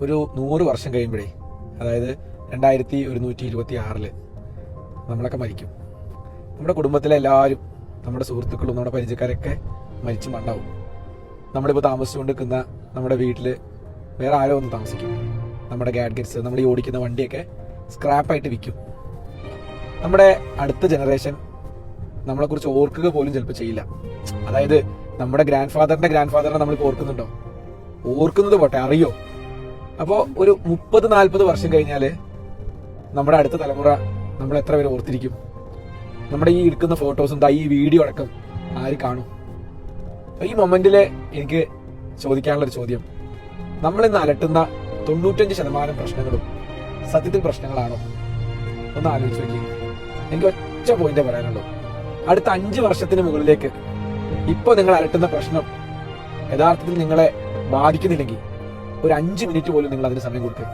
ഒരു 100 വർഷം കഴിയുമ്പോഴേ, അതായത് 2126 നമ്മളൊക്കെ മരിക്കും. നമ്മുടെ കുടുംബത്തിലെ എല്ലാവരും, നമ്മുടെ സുഹൃത്തുക്കളും നമ്മുടെ പരിചയക്കാരൊക്കെ മരിച്ചു മണ്ണാവും. നമ്മളിപ്പോൾ താമസിച്ചുകൊണ്ടിരിക്കുന്ന നമ്മുടെ വീട്ടിൽ വേറെ ആരോ ഒന്ന് താമസിക്കും. നമ്മുടെ ഗാഡ്ഗറ്റ്സ്, നമ്മൾ ഈ ഓടിക്കുന്ന വണ്ടിയൊക്കെ സ്ക്രാപ്പായിട്ട് വിൽക്കും. നമ്മുടെ അടുത്ത ജനറേഷൻ നമ്മളെക്കുറിച്ച് ഓർക്കുക പോലും ചിലപ്പോൾ ചെയ്യില്ല. അതായത് നമ്മുടെ ഗ്രാൻഡ് ഫാദറിനെ നമ്മളിപ്പോൾ ഓർക്കുന്നുണ്ടോ? ഓർക്കുന്നത് പോട്ടെ, അറിയോ? അപ്പോൾ ഒരു 30-40 വർഷം കഴിഞ്ഞാൽ നമ്മുടെ അടുത്ത തലമുറ നമ്മൾ എത്ര പേര് ഓർത്തിരിക്കും? നമ്മുടെ ഈ എടുക്കുന്ന ഫോട്ടോസും ഈ വീഡിയോ അടക്കം ആര് കാണും? ഈ മൊമെന്റില് എനിക്ക് ചോദിക്കാനുള്ളൊരു ചോദ്യം, നമ്മളിന്ന് അലട്ടുന്ന 95% പ്രശ്നങ്ങളും സത്യത്തിൽ പ്രശ്നങ്ങളാണോ? ഒന്ന് ആലോചിച്ച് നോക്കി. എനിക്ക് ഒറ്റ പോയിന്റേ പറയാനുള്ളൂ. അടുത്ത 5 വർഷത്തിന് മുകളിലേക്ക് ഇപ്പൊ നിങ്ങൾ അലട്ടുന്ന പ്രശ്നം യഥാർത്ഥത്തിൽ നിങ്ങളെ ബാധിക്കുന്നില്ലെങ്കിൽ ഒരു 5 മിനിറ്റ് പോലും നിങ്ങൾ അതിന് സമയം കൊടുക്കുക.